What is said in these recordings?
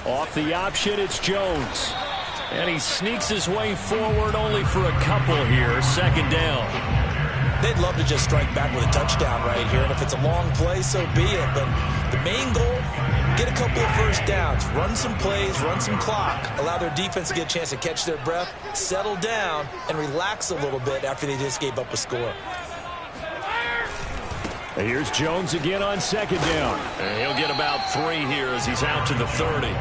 Off the option, it's Jones. And he sneaks his way forward only for a couple here. Second down. They'd love to just strike back with a touchdown right here. And if it's a long play, so be it. But the main goal, get a couple of first downs. Run some plays, run some clock. Allow their defense to get a chance to catch their breath, settle down, and relax a little bit after they just gave up a score. Here's Jones again on second down. And he'll get about 3 here as he's out to the 30.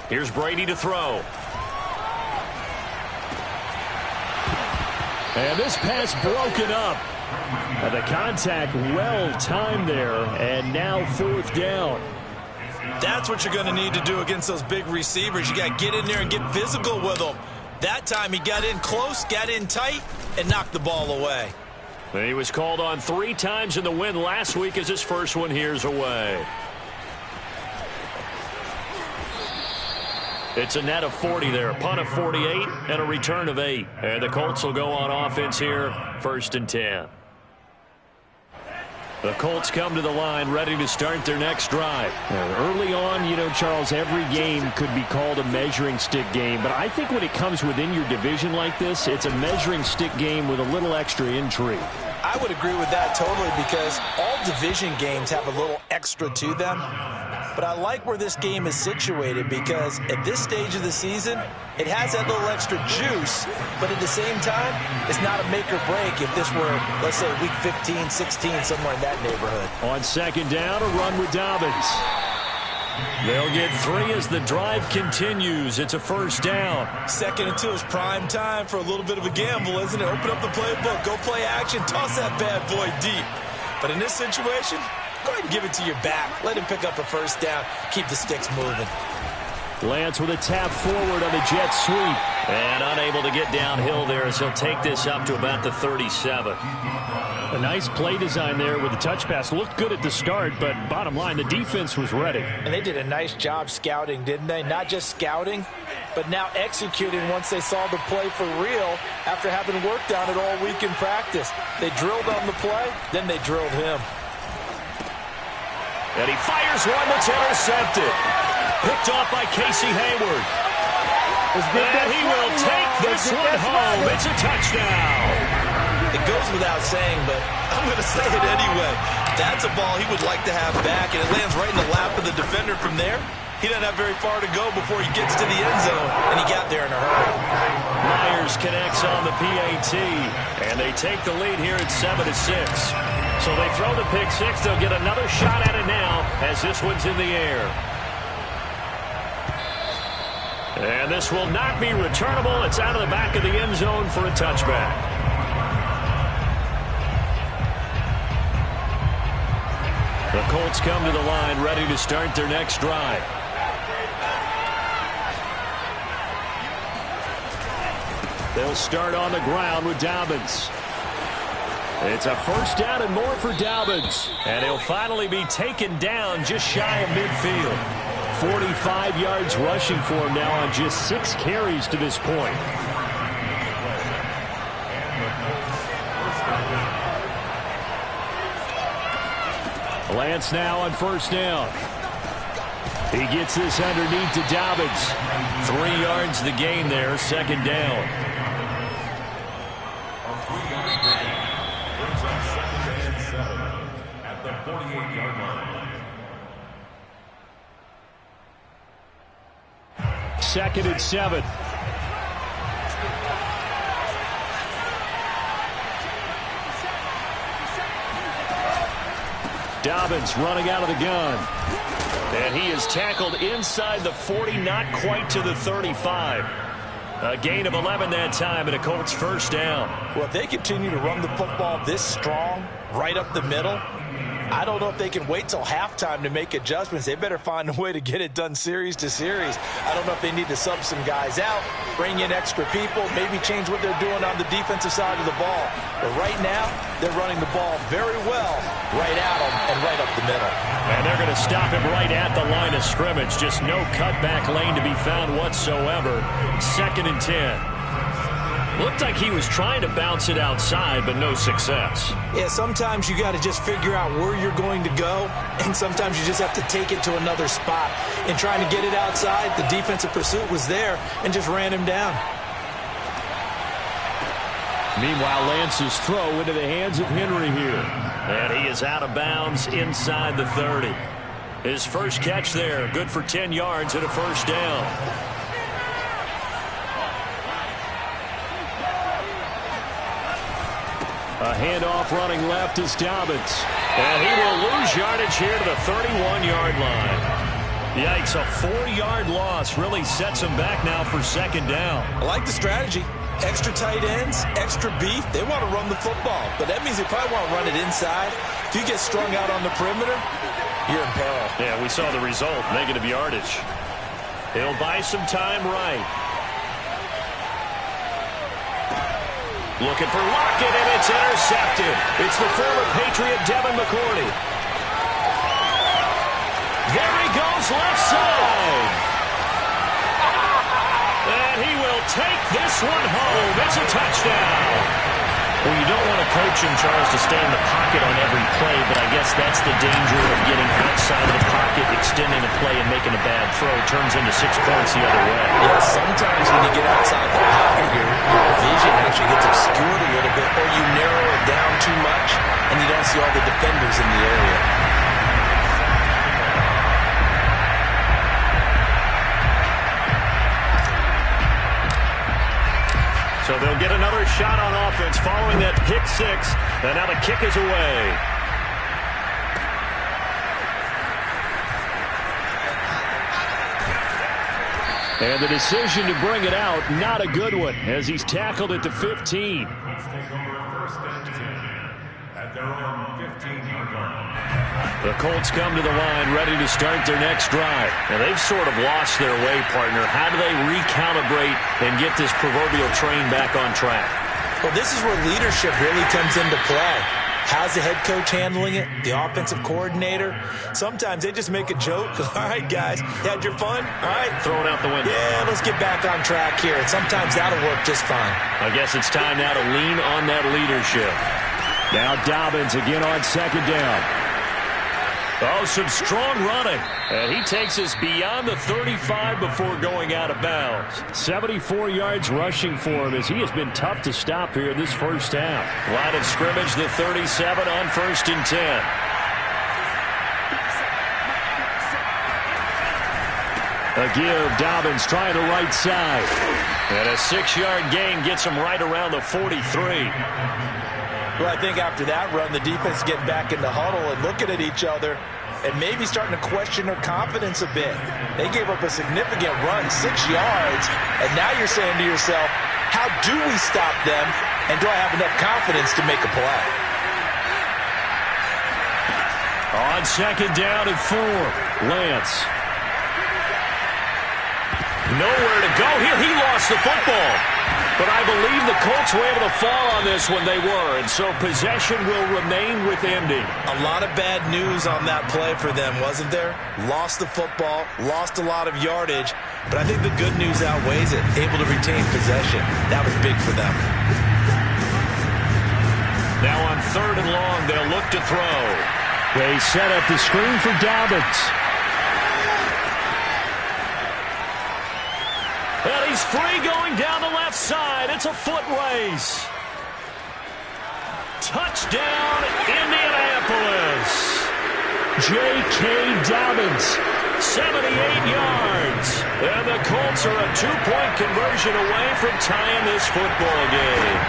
Here's Brady to throw. And this pass broken up. And the contact well timed there. And now fourth down. That's what you're going to need to do against those big receivers. You got to get in there and get physical with them. That time he got in close, got in tight, and knocked the ball away. And he was called on 3 times in the win last week as his first one here's away. It's a net of 40 there. A punt of 48 and a return of 8. And the Colts will go on offense here, 1st and 10. The Colts come to the line ready to start their next drive. Early on, you know, Charles, every game could be called a measuring stick game. But I think when it comes within your division like this, it's a measuring stick game with a little extra intrigue. I would agree with that totally because all division games have a little extra to them. But I like where this game is situated because at this stage of the season, it has that little extra juice, but at the same time, it's not a make or break if this were, let's say, week 15, 16, somewhere in that neighborhood. On second down, a run with Dobbins. They'll get 3 as the drive continues. It's a first down. 2nd and 2 is prime time for a little bit of a gamble, isn't it? Open up the playbook, go play action, toss that bad boy deep. But in this situation, go ahead and give it to your back. Let him pick up a first down. Keep the sticks moving. Lance with a tap forward on the jet sweep. And unable to get downhill there as he'll take this up to about the 37. A nice play design there with the touch pass. Looked good at the start, but bottom line, the defense was ready. And they did a nice job scouting, didn't they? Not just scouting, but now executing once they saw the play for real after having worked on it all week in practice. They drilled on the play, then they drilled him. And he fires one that's intercepted. Picked off by Casey Hayward. And he will take this one home. It's a touchdown. It goes without saying, but I'm going to say it anyway. That's a ball he would like to have back, and it lands right in the lap of the defender from there. He doesn't have very far to go before he gets to the end zone, and he got there in a hurry. Myers connects on the PAT, and they take the lead here at 7-6. So they throw the pick 6. They'll get another shot at it now as this one's in the air. And this will not be returnable. It's out of the back of the end zone for a touchback. The Colts come to the line ready to start their next drive. They'll start on the ground with Dobbins. It's a first down and more for Dobbins. And he'll finally be taken down just shy of midfield. 45 yards rushing for him now on just 6 carries to this point. Lance now on first down. He gets this underneath to Dobbins. 3 yards the gain there, second down. At the 48-yard line. 2nd and 7. Dobbins running out of the gun. And he is tackled inside the 40, not quite to the 35. A gain of 11 that time, and a Colts first down. Well, if they continue to run the football this strong, right up the middle, I don't know if they can wait till halftime to make adjustments. They better find a way to get it done series to series. I don't know if they need to sub some guys out, bring in extra people, maybe change what they're doing on the defensive side of the ball. But right now, they're running the ball very well right at them and right up the middle. And they're going to stop him right at the line of scrimmage. Just no cutback lane to be found whatsoever. 2nd and 10. Looked like he was trying to bounce it outside, but no success. Yeah, sometimes you got to just figure out where you're going to go, and sometimes you just have to take it to another spot. In trying to get it outside, the defensive pursuit was there and just ran him down. Meanwhile, Lance's throw into the hands of Henry here. And he is out of bounds inside the 30. His first catch there, good for 10 yards and a first down. A handoff running left is Dobbins. And he will lose yardage here to the 31-yard line. Yikes, a 4-yard loss really sets him back now for 2nd down. I like the strategy. Extra tight ends, extra beef. They want to run the football, but that means they probably want to run it inside. If you get strung out on the perimeter, you're in peril. Yeah, we saw the result, negative yardage. He'll buy some time right. Looking for Lockett, and it's intercepted. It's the former Patriot Devin McCourty. There he goes, left side. And he will take this one home. It's a touchdown. Well, you don't want a coach in Charles to stay in the pocket on every play, but I guess that's the danger of getting outside of the pocket, extending a play, and making a bad throw. Turns into 6 points the other way. Yeah, sometimes when you get outside the pocket, your vision actually gets obscured a little bit, or you narrow it down too much, and you don't see all the defenders in the area. So they'll get another shot on offense following that pick 6, and now the kick is away. And the decision to bring it out, not a good one, as he's tackled at the 15. The Colts come to the line ready to start their next drive. Now, they've sort of lost their way, partner. How do they recalibrate and get this proverbial train back on track? Well, this is where leadership really comes into play. How's the head coach handling it? The offensive coordinator? Sometimes they just make a joke. All right, guys, you had your fun? All right. Throw it out the window. Yeah, let's get back on track here. And sometimes that'll work just fine. I guess it's time now to lean on that leadership. Now Dobbins again on 2nd down. Oh, some strong running. And he takes us beyond the 35 before going out of bounds. 74 yards rushing for him as he has been tough to stop here this first half. Line of scrimmage, the 37 on 1st and 10. A give, Dobbins trying the right side. And a 6-yard gain gets him right around the 43. Well, I think after that run, the defense is getting back in the huddle and looking at each other and maybe starting to question their confidence a bit. They gave up a significant run, 6 yards, and now you're saying to yourself, how do we stop them, and do I have enough confidence to make a play? On 2nd down and 4, Lance. Nowhere to go here. He lost the football. But I believe the Colts were able to fall on this when they were, and so possession will remain with Indy. A lot of bad news on that play for them, wasn't there? Lost the football, lost a lot of yardage, but I think the good news outweighs it. Able to retain possession. That was big for them. Now on 3rd and long, they'll look to throw. They set up the screen for Dobbins. And he's free going down the left side. It's a foot race. Touchdown, Indianapolis. J.K. Dobbins, 78 yards. And the Colts are a 2-point conversion away from tying this football game.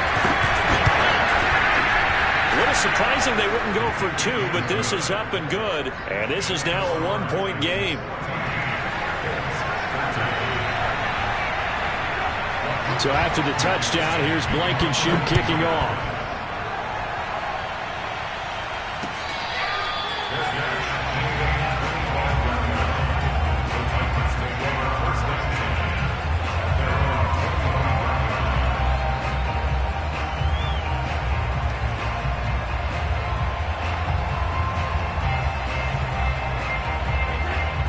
What a surprising they wouldn't go for 2, but this is up and good. And this is now a 1-point game. So after the touchdown, here's Blankenship kicking off.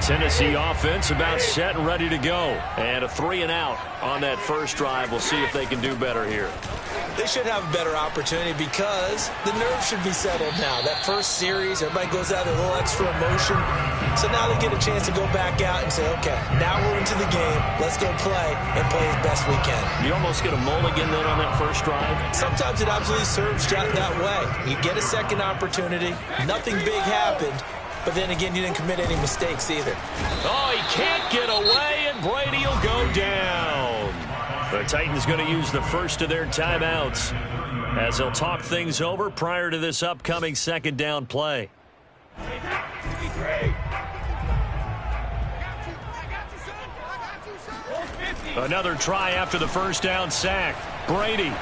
Tennessee offense about set and ready to go. And a 3-and-out on that first drive. We'll see if they can do better here. They should have a better opportunity because the nerves should be settled now. That first series, everybody goes out with a little extra emotion. So now they get a chance to go back out and say, okay, now we're into the game. Let's go play and play as best we can. You almost get a mulligan then on that first drive? Sometimes it absolutely serves that way. You get a second opportunity. Nothing big happened. But then again, you didn't commit any mistakes either. Oh, he can't get away, and Brady will go down. The Titans going to use the first of their timeouts as they'll talk things over prior to this upcoming second down play. Another try after the first down sack. Brady.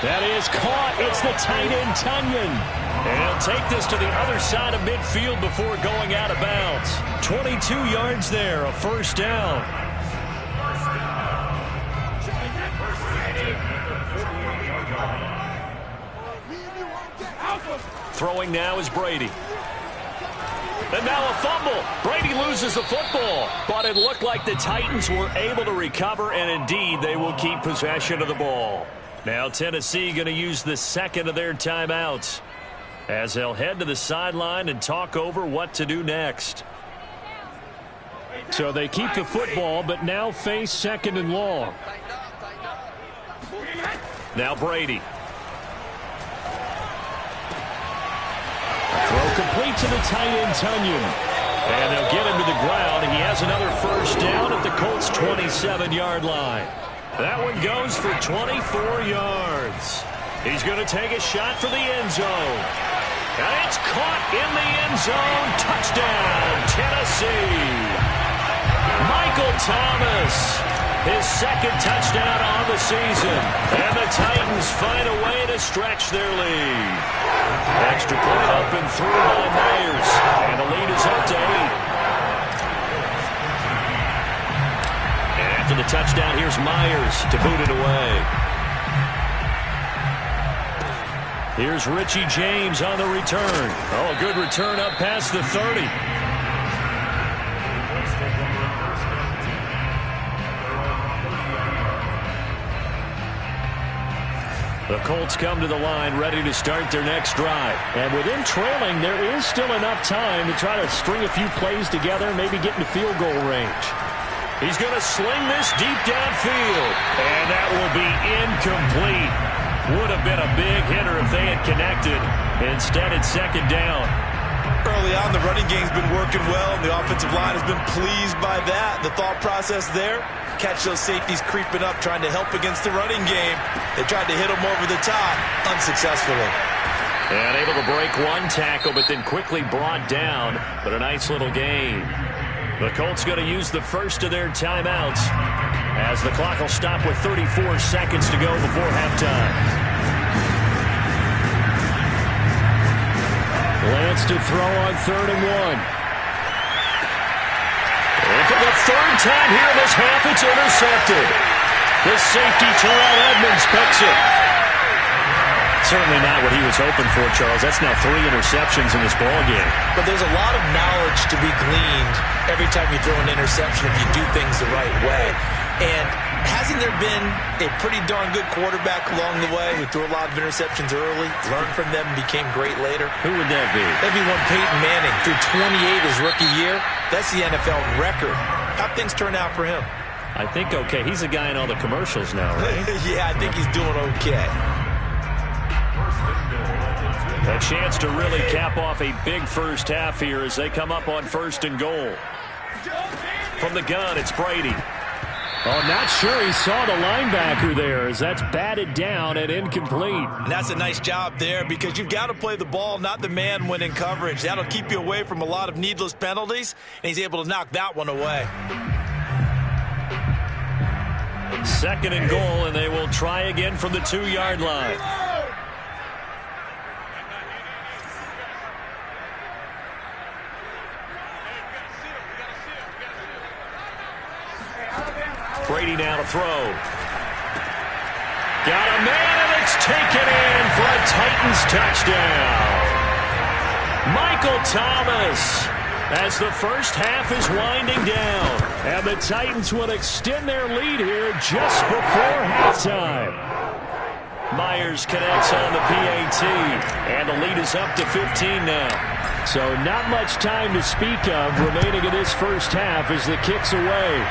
That is caught. It's the tight end, Tunyon. And he'll take this to the other side of midfield before going out of bounds. 22 yards there, a first down. Throwing now is Brady. And now a fumble. Brady loses the football. But it looked like the Titans were able to recover, and indeed they will keep possession of the ball. Now Tennessee going to use the second of their timeouts as they'll head to the sideline and talk over what to do next. So they keep the football, but now face second and long. Now Brady. Throw complete to the tight end, Tunyon. And they'll get him to the ground. He has another first down at the Colts' 27-yard line. That one goes for 24 yards. He's going to take a shot for the end zone. And it's caught in the end zone. Touchdown, Tennessee. Michael Thomas, his second touchdown on the season. And the Titans find a way to stretch their lead. Extra point up and through by Myers. And the lead is up to 8. To the touchdown, here's Myers to boot it away. Here's Richie James on the return. Oh, a good return up past the 30. The Colts come to the line ready to start their next drive. And within trailing, there is still enough time to try to string a few plays together, maybe get into field goal range. He's going to sling this deep downfield. And that will be incomplete. Would have been a big hitter if they had connected. Instead, it's second down. Early on, the running game's been working well, and the offensive line has been pleased by that. The thought process there, catch those safeties creeping up, trying to help against the running game. They tried to hit them over the top, unsuccessfully. And able to break one tackle, but then quickly brought down. But a nice little gain. The Colts going to use the first of their timeouts as the clock will stop with 34 seconds to go before halftime. Lance to throw on 3rd and 1. And for the third time here in this half, it's intercepted. The safety, Terrell Edmonds, picks it. Certainly not what he was hoping for, Charles. That's now 3 interceptions in this ballgame. But there's a lot of knowledge to be gleaned every time you throw an interception if you do things the right way. And hasn't there been a pretty darn good quarterback along the way who threw a lot of interceptions early, learned from them, and became great later? Who would that be? That'd be one Peyton Manning. Threw 28 his rookie year. That's the NFL record. How'd things turn out for him? I think okay. He's a guy in all the commercials now, right? Yeah, I think he's doing okay. A chance to really cap off a big first half here as they come up on 1st and goal. From the gun, it's Brady. Oh, not sure he saw the linebacker there as that's batted down and incomplete. And that's a nice job there because you've got to play the ball, not the man when in coverage. That'll keep you away from a lot of needless penalties, and he's able to knock that one away. 2nd and goal, and they will try again from the 2-yard line. Brady now to throw. Got a man, and it's taken in for a Titans touchdown. Michael Thomas as the first half is winding down. And the Titans will extend their lead here just before halftime. Myers connects on the PAT, and the lead is up to 15 now. So not much time to speak of remaining in this first half as the kick's away.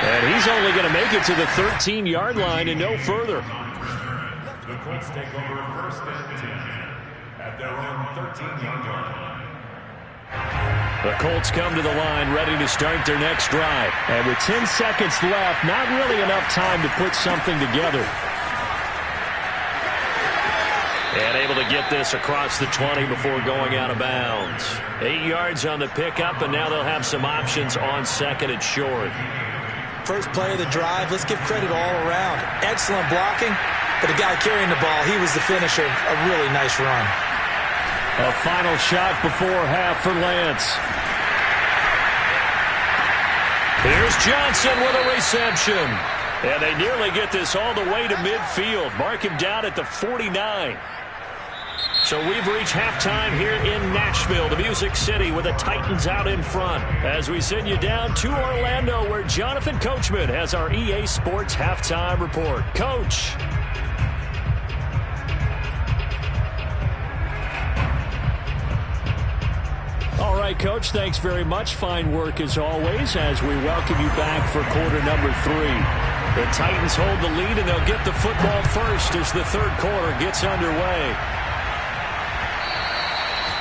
And he's only going to make it to the 13-yard line and no further. The Colts take over first and 10 at their own 13-yard line. The Colts come to the line ready to start their next drive. And with 10 seconds left, not really enough time to put something together. And able to get this across the 20 before going out of bounds. 8 yards on the pickup, and now they'll have some options on second and short. First play of the drive, let's give credit all around. Excellent blocking, but the guy carrying the ball, he was the finisher. A really nice run. A final shot before half for Lance. Here's Johnson with a reception. And they nearly get this all the way to midfield. Mark him down at the 49. So we've reached halftime here in Nashville, the Music City, with the Titans out in front. As we send you down to Orlando, where Jonathan Coachman has our EA Sports Halftime Report. Coach. All right, Coach, thanks very much. Fine work as always as we welcome you back for quarter number 3. The Titans hold the lead, and they'll get the football first as the third quarter gets underway.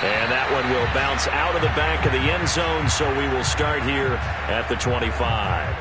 And that one will bounce out of the back of the end zone, so we will start here at the 25.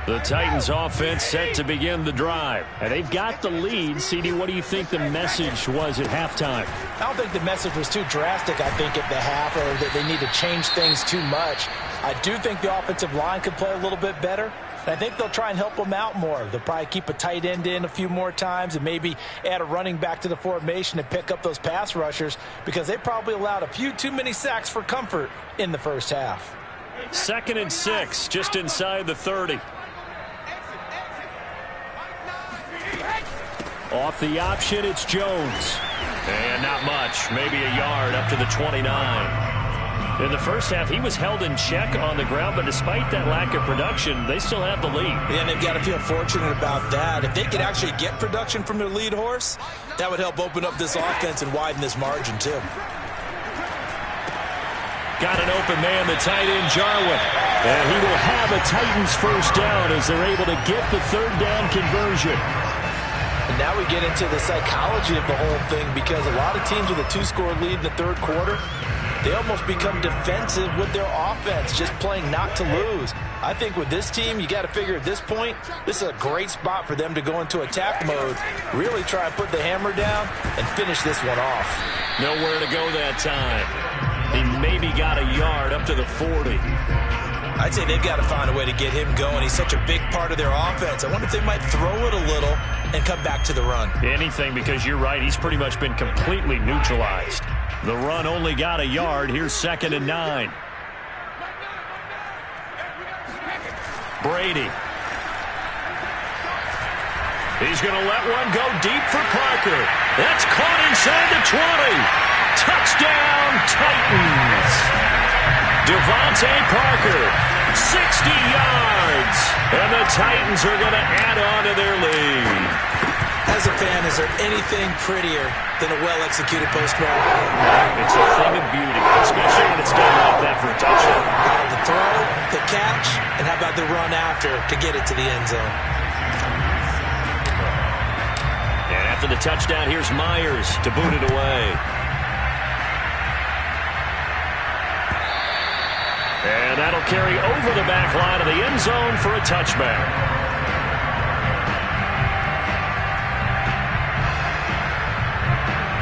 The Titans offense set to begin the drive. And they've got the lead. CD, what do you think the message was at halftime? I don't think the message was too drastic, I think, at the half, or that they need to change things too much. I do think the offensive line could play a little bit better. And I think they'll try and help them out more. They'll probably keep a tight end in a few more times and maybe add a running back to the formation and pick up those pass rushers, because they probably allowed a few too many sacks for comfort in the first half. 2nd and 6, just inside the 30. Off the option, it's Jones. And not much, maybe a yard up to the 29. In the first half, he was held in check on the ground, but despite that lack of production, they still have the lead. And they've got to feel fortunate about that. If they could actually get production from their lead horse, that would help open up this offense and widen this margin, too. Got an open man, the tight end, Jarwin. And he will have a Titans first down as they're able to get the third down conversion. And now we get into the psychology of the whole thing, because a lot of teams with a 2-score lead in the third quarter, they almost become defensive with their offense, just playing not to lose. I think with this team, you got to figure at this point, this is a great spot for them to go into attack mode, really try and put the hammer down and finish this one off. Nowhere to go that time. He maybe got a yard up to the 40. I'd say they've got to find a way to get him going. He's such a big part of their offense. I wonder if they might throw it a little and come back to the run. Anything, because you're right, he's pretty much been completely neutralized. The run only got a yard. Here's 2nd and 9. Brady. He's going to let one go deep for Parker. That's caught inside the 20. Touchdown, Titans. Devontae Parker, 60 yards. And the Titans are going to add on to their lead. As a fan, is there anything prettier than a well-executed post-route? It's a thing of beauty, especially when it's done like that for a touchdown. The throw, the catch, and how about the run after to get it to the end zone? And after the touchdown, here's Myers to boot it away. And that'll carry over the back line of the end zone for a touchback.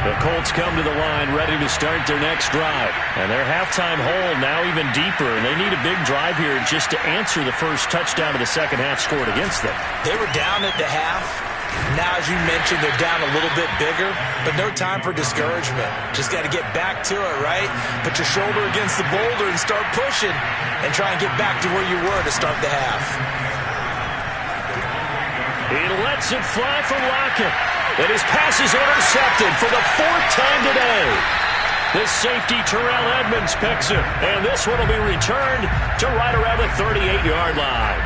The Colts come to the line ready to start their next drive. And their halftime hole now even deeper. And they need a big drive here just to answer the first touchdown of the second half scored against them. They were down at the half. Now, as you mentioned, they're down a little bit bigger, but no time for discouragement. Just got to get back to it, right? Put your shoulder against the boulder and start pushing and try and get back to where you were to start the half. He lets it fly from Lockett. And his pass is intercepted for the 4th time today. This safety, Terrell Edmonds, picks it. And this one will be returned to right around the 38-yard line.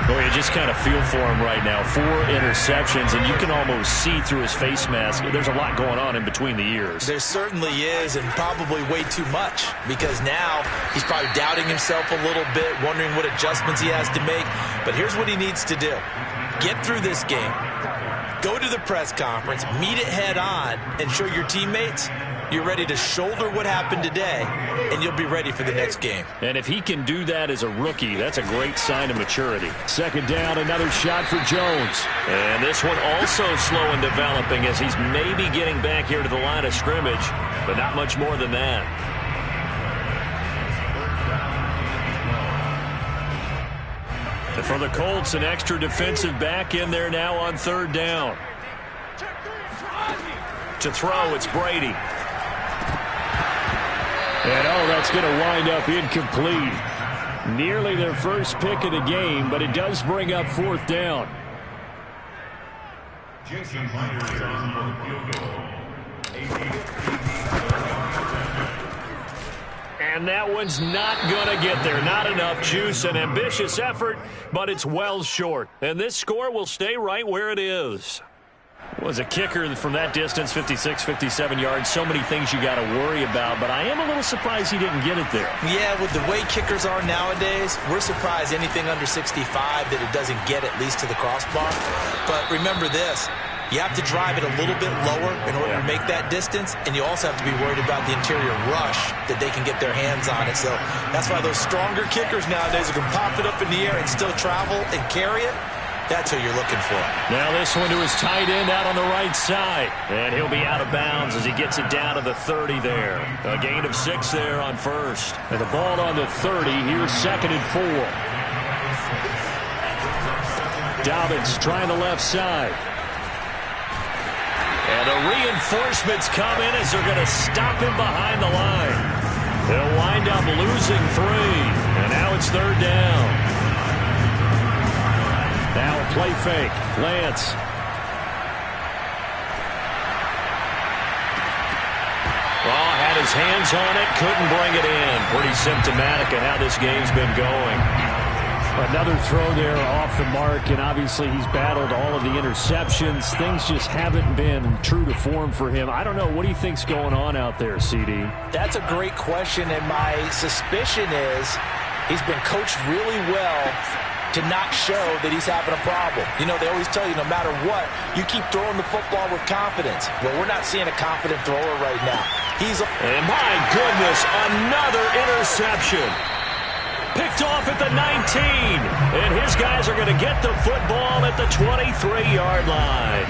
Boy, you just kind of feel for him right now. 4 interceptions, and you can almost see through his face mask. There's a lot going on in between the ears. There certainly is, and probably way too much, because now he's probably doubting himself a little bit, wondering what adjustments he has to make. But here's what he needs to do. Get through this game, go to the press conference, meet it head on, and show your teammates you're ready to shoulder what happened today, and you'll be ready for the next game. And if he can do that as a rookie, that's a great sign of maturity. 2nd down, another shot for Jones. And this one also slow in developing as he's maybe getting back here to the line of scrimmage, but not much more than that. And for the Colts, an extra defensive back in there now on 3rd down. To throw, it's Brady. And, that's going to wind up incomplete. Nearly their first pick of the game, but it does bring up 4th down. Jason Myers on for the field goal. And that one's not going to get there. Not enough juice. An ambitious effort, but it's well short. And this score will stay right where it is. Was a kicker from that distance, 56, 57 yards. So many things you got to worry about, but I am a little surprised he didn't get it there. Yeah, with the way kickers are nowadays, we're surprised anything under 65 that it doesn't get at least to the crossbar. But remember this, you have to drive it a little bit lower in order to make that distance, and you also have to be worried about the interior rush that they can get their hands on it. So that's why those stronger kickers nowadays can pop it up in the air and still travel and carry it. That's who you're looking for. Now this one to his tight end out on the right side. And he'll be out of bounds as he gets it down to the 30 there. A gain of 6 there on 1st. And the ball on the 30. Here's 2nd and 4. Dobbins trying the left side. And the reinforcements come in as they're going to stop him behind the line. They'll wind up losing 3. And now it's 3rd down. Now a play fake. Lance. Well, had his hands on it, couldn't bring it in. Pretty symptomatic of how this game's been going. Another throw there off the mark, and obviously he's battled all of the interceptions. Things just haven't been true to form for him. I don't know. What do you think's going on out there, CD? That's a great question, and my suspicion is he's been coached really well to not show that he's having a problem. You know, they always tell you no matter what, you keep throwing the football with confidence. Well, we're not seeing a confident thrower right now. And my goodness, another interception. Picked off at the 19. And his guys are going to get the football at the 23-yard line.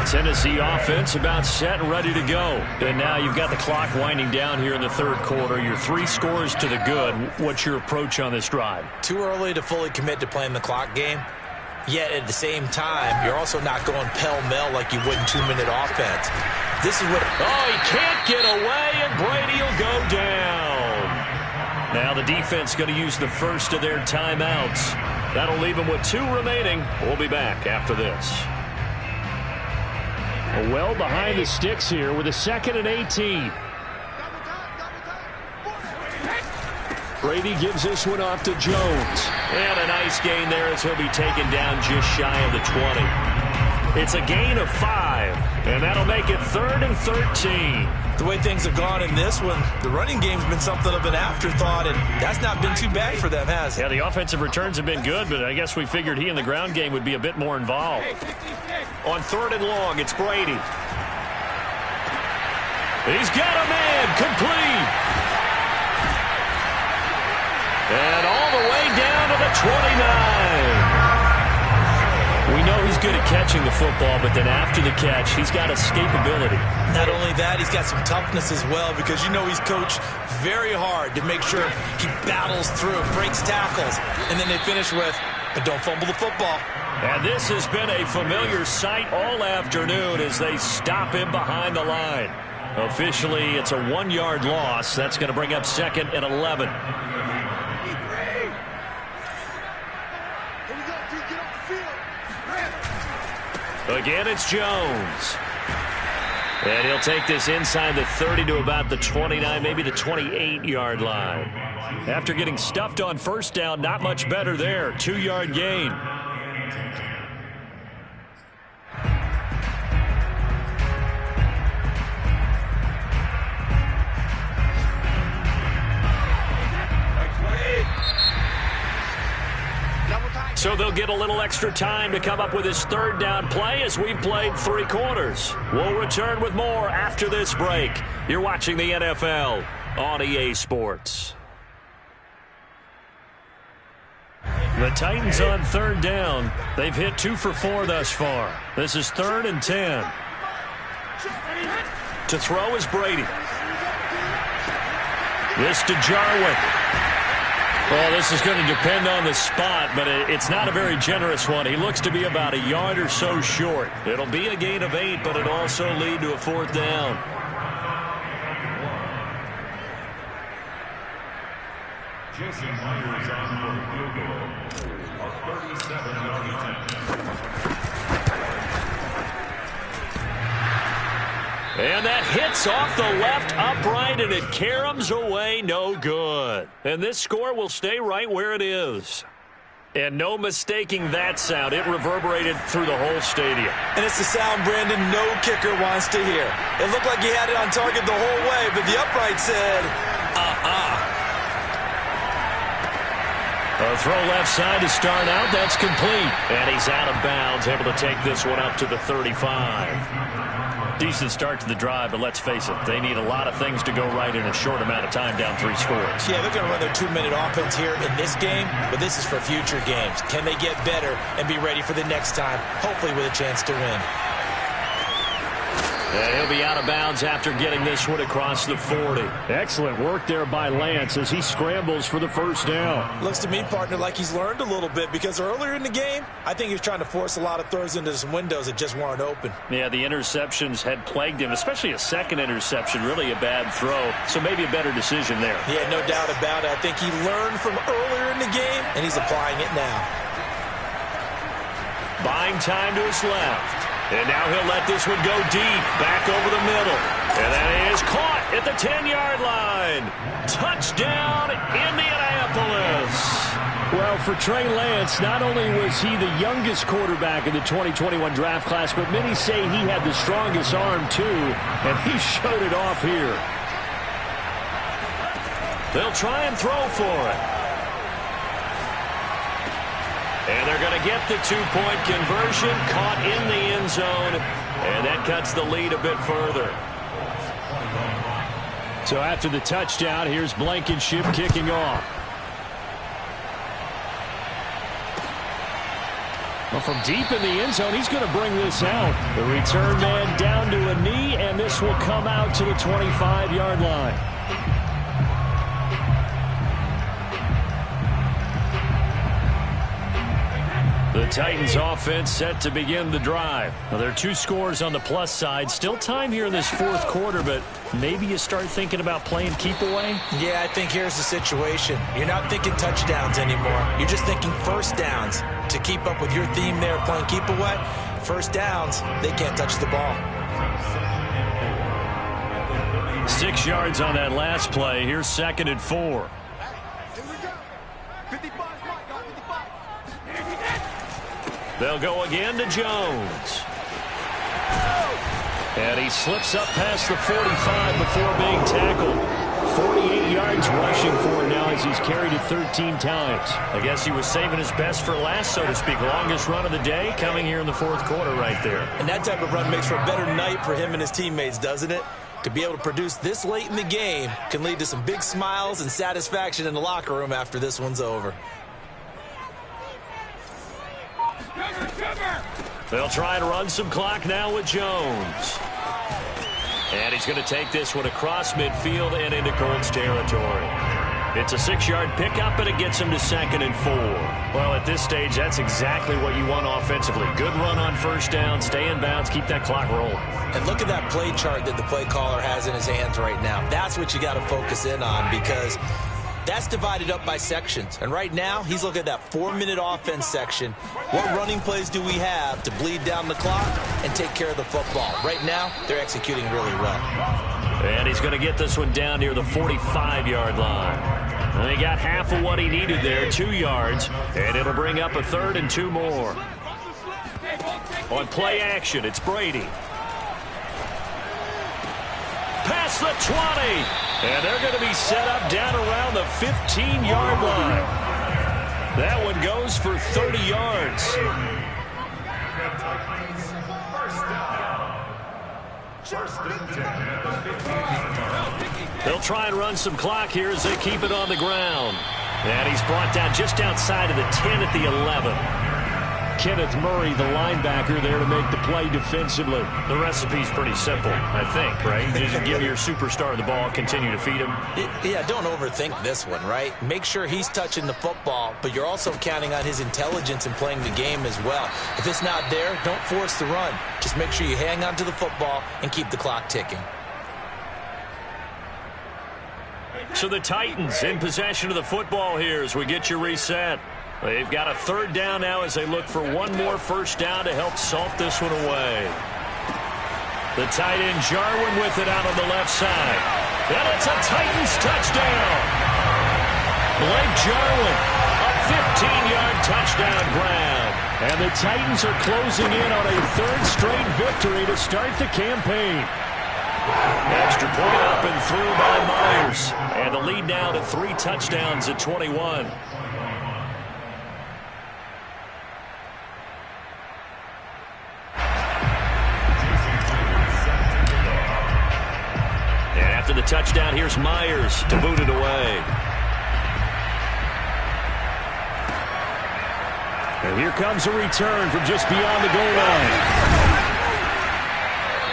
Tennessee offense about set and ready to go. And now you've got the clock winding down here in the 3rd quarter. Your 3 scores to the good. What's your approach on this drive? Too early to fully commit to playing the clock game. Yet at the same time, you're also not going pell-mell like you would in 2-minute offense. This is what... Oh, he can't get away, and Brady will go down. Now the defense going to use the first of their timeouts. That'll leave them with 2 remaining. We'll be back after this. Well behind the sticks here with a 2nd and 18. Brady gives this one off to Jones. And a nice gain there as he'll be taken down just shy of the 20. It's a gain of 5, and that'll make it 3rd and 13. The way things have gone in this one, the running game's been something of an afterthought, and that's not been too bad for them, has it? Yeah, the offensive returns have been good, but I guess we figured he in the ground game would be a bit more involved. On 3rd and long, it's Brady. He's got a man, complete. And all the way down to the 29. We know he's good at catching the football, but then after the catch, he's got escapability. Not only that, he's got some toughness as well, because you know he's coached very hard to make sure he battles through, breaks tackles, and then they finish with, but don't fumble the football. And this has been a familiar sight all afternoon as they stop him behind the line. Officially, it's a 1-yard loss. That's going to bring up 2nd and 11. Again, it's Jones. And he'll take this inside the 30 to about the 29, maybe the 28-yard line. After getting stuffed on first down, not much better there. 2-yard gain. So they'll get a little extra time to come up with his third down play as we've played 3 quarters. We'll return with more after this break. You're watching the NFL on EA Sports. The Titans on third down. They've hit 2 for 4 thus far. This is 3rd and 10. To throw is Brady. This to Jarwin. Well, this is going to depend on the spot, but it's not a very generous one. He looks to be about a yard or so short. It'll be a gain of 8, but it'll also lead to a 4th down. Jason Myers on for the field goal. A 37-yard attempt. And that hits off the left upright, and it caroms away, no good. And this score will stay right where it is. And no mistaking that sound. It reverberated through the whole stadium. And it's the sound, Brandon, no kicker wants to hear. It looked like he had it on target the whole way, but the upright said, A throw left side to start out. That's complete. And he's out of bounds, able to take this one up to the 35. Decent start to the drive, but let's face it, they need a lot of things to go right in a short amount of time, down 3 scores. Yeah, they're going to run their 2-minute offense here in this game, but this is for future games. Can they get better and be ready for the next time, hopefully with a chance to win? And he'll be out of bounds after getting this one across the 40. Excellent work there by Lance as he scrambles for the first down. Looks to me, partner, like he's learned a little bit because earlier in the game, I think he was trying to force a lot of throws into some windows that just weren't open. Yeah, the interceptions had plagued him, especially a second interception, really a bad throw. So maybe a better decision there. Yeah, no doubt about it. I think he learned from earlier in the game, and he's applying it now. Buying time to his left. And now he'll let this one go deep, back over the middle. And that is caught at the 10-yard line. Touchdown, Indianapolis. Well, for Trey Lance, not only was he the youngest quarterback in the 2021 draft class, but many say he had the strongest arm, too, and he showed it off here. They'll try and throw for it. And they're going to get the 2-point conversion, caught in the end zone, and that cuts the lead a bit further. So after the touchdown, here's Blankenship kicking off. Well, from deep in the end zone, he's going to bring this out. The return man down to a knee, and this will come out to the 25-yard line. The Titans offense set to begin the drive. Well, there are 2 scores on the plus side. Still time here in this 4th quarter, but maybe you start thinking about playing keep away? Yeah, I think here's the situation. You're not thinking touchdowns anymore. You're just thinking first downs. To keep up with your theme there, playing keep away, first downs, they can't touch the ball. 6 yards on that last play. Here's 2nd and 4. They'll go again to Jones. And he slips up past the 45 before being tackled. 48 yards rushing for him now as he's carried it 13 times. I guess he was saving his best for last, so to speak. Longest run of the day coming here in the 4th quarter right there. And that type of run makes for a better night for him and his teammates, doesn't it? To be able to produce this late in the game can lead to some big smiles and satisfaction in the locker room after this one's over. They'll try and run some clock now with Jones. And he's going to take this one across midfield and into Colts territory. It's a 6-yard pickup, and it gets him to 2nd and 4. Well, at this stage, that's exactly what you want offensively. Good run on first down, stay in bounds, keep that clock rolling. And look at that play chart that the play caller has in his hands right now. That's what you got to focus in on, because That's divided up by sections. And right now, he's looking at that 4-minute offense section. What running plays do we have to bleed down the clock and take care of the football? Right now, they're executing really well. And he's going to get this one down near the 45-yard line. And he got half of what he needed there, 2 yards. And it'll bring up a 3rd and 2 more. On play action, it's Brady. Past the 20. And they're going to be set up down around the 15-yard line. That one goes for 30 yards. They'll try and run some clock here as they keep it on the ground. And he's brought down just outside of the 10 at the 11. Kenneth Murray, the linebacker, there to make the play defensively. The recipe's pretty simple, I think, right? Just give your superstar the ball, continue to feed him. Yeah, don't overthink this one, right? Make sure he's touching the football, but you're also counting on his intelligence in playing the game as well. If it's not there, don't force the run. Just make sure you hang on to the football and keep the clock ticking. So the Titans in possession of the football here as we get you reset. They've got a 3rd down now as they look for one more first down to help salt this one away. The tight end Jarwin with it out on the left side. And it's a Titans touchdown. Blake Jarwin, a 15-yard touchdown grab. And the Titans are closing in on a 3rd straight victory to start the campaign. Extra point up and through by Myers. And the lead now to 3 touchdowns at 21. After the touchdown, here's Myers to boot it away. And here comes a return from just beyond the goal line.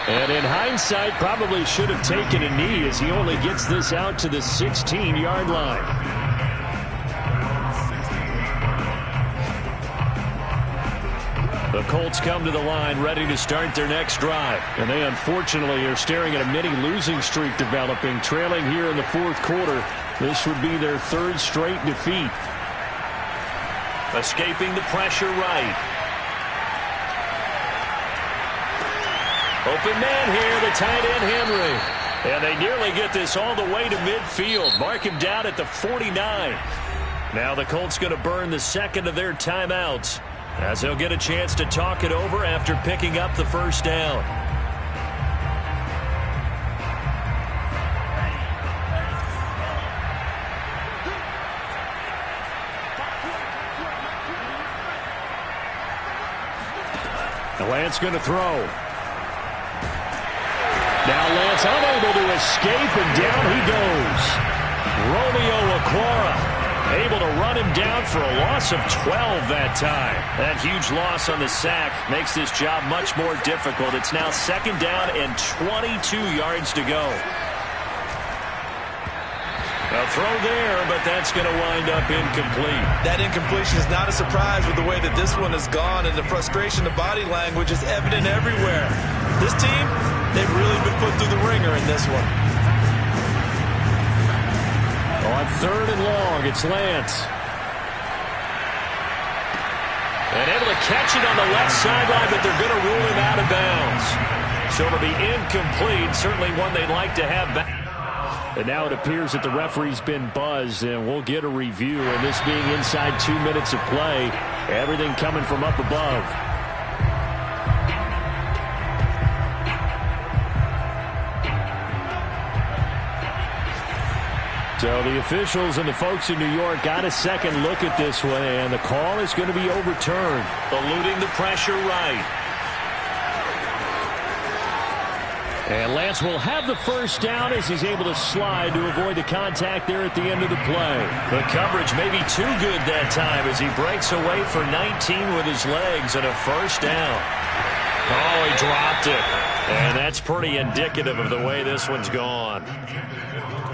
And in hindsight, probably should have taken a knee as he only gets this out to the 16-yard line. The Colts come to the line ready to start their next drive. And they unfortunately are staring at a mini losing streak developing, trailing here in the 4th quarter. This would be their 3rd straight defeat. Escaping the pressure right. Open man here, the tight end Henry. And they nearly get this all the way to midfield. Mark him down at the 49. Now the Colts going to burn the 2nd of their timeouts, as they'll get a chance to talk it over after picking up the first down. Lance going to throw. Now Lance unable to escape, and down he goes. Romeo Okwara able to run him down for a loss of 12 that time. That huge loss on the sack makes this job much more difficult. It's now 2nd down and 22 yards to go. A throw there, but that's going to wind up incomplete. That incompletion is not a surprise with the way that this one has gone, and the frustration, the body language is evident everywhere. This team, they've really been put through the ringer in this one. On 3rd and long, it's Lance. And able to catch it on the left sideline, but they're going to rule him out of bounds. So it'll be incomplete, certainly one they'd like to have back. And now it appears that the referee's been buzzed, and we'll get a review. And this being inside 2 minutes of play, everything coming from up above. So the officials and the folks in New York got a second look at this one, and the call is going to be overturned. Eluding the pressure right. And Lance will have the first down as he's able to slide to avoid the contact there at the end of the play. The coverage may be too good that time as he breaks away for 19 with his legs and a first down. Oh, he dropped it. And that's pretty indicative of the way this one's gone.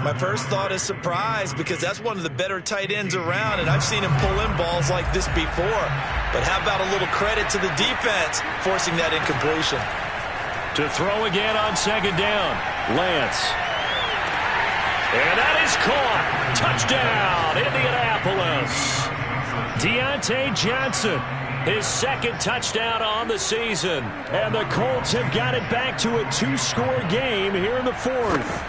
My first thought is surprise, because that's one of the better tight ends around, and I've seen him pull in balls like this before. But how about a little credit to the defense forcing that incompletion? To throw again on 2nd down, Lance. And that is caught. Touchdown, Indianapolis. Deontay Johnson, his second touchdown on the season. And the Colts have got it back to a two-score game here in the fourth.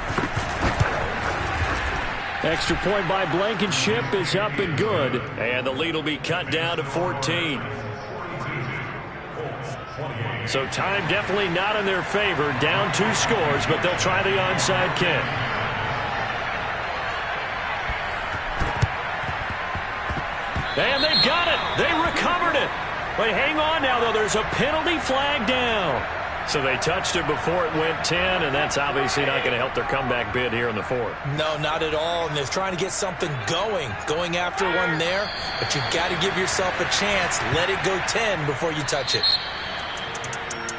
Extra point by Blankenship is up and good. And the lead will be cut down to 14. So time definitely not in their favor. Down 2 scores, but they'll try the onside kick. And they've got it. They recovered it. But hang on now, though. There's a penalty flag down. So they touched it before it went 10, and that's obviously not going to help their comeback bid here in the fourth. No, not at all. And they're trying to get something going after one there. But you've got to give yourself a chance. Let it go 10 before you touch it.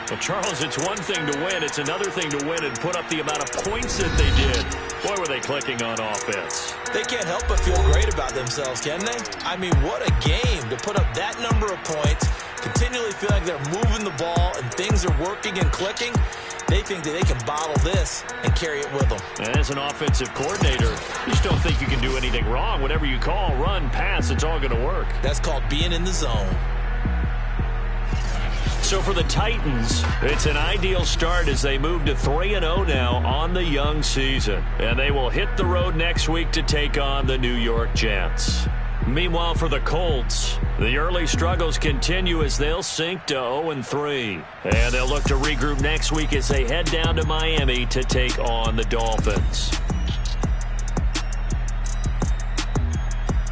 Well, Charles, it's one thing to win. It's another thing to win and put up the amount of points that they did. Boy, were they clicking on offense. They can't help but feel great about themselves, can they? I mean, what a game to put up that number of points, continually feel like they're moving the ball and things are working and clicking. They think that they can bottle this and carry it with them. And as an offensive coordinator, you just don't think you can do anything wrong. Whatever you call, run, pass, it's all going to work. That's called being in the zone. So for the Titans, it's an ideal start as they move to 3-0 now on the young season. And they will hit the road next week to take on the New York Jets. Meanwhile, for the Colts, the early struggles continue as they'll sink to 0-3. And they'll look to regroup next week as they head down to Miami to take on the Dolphins.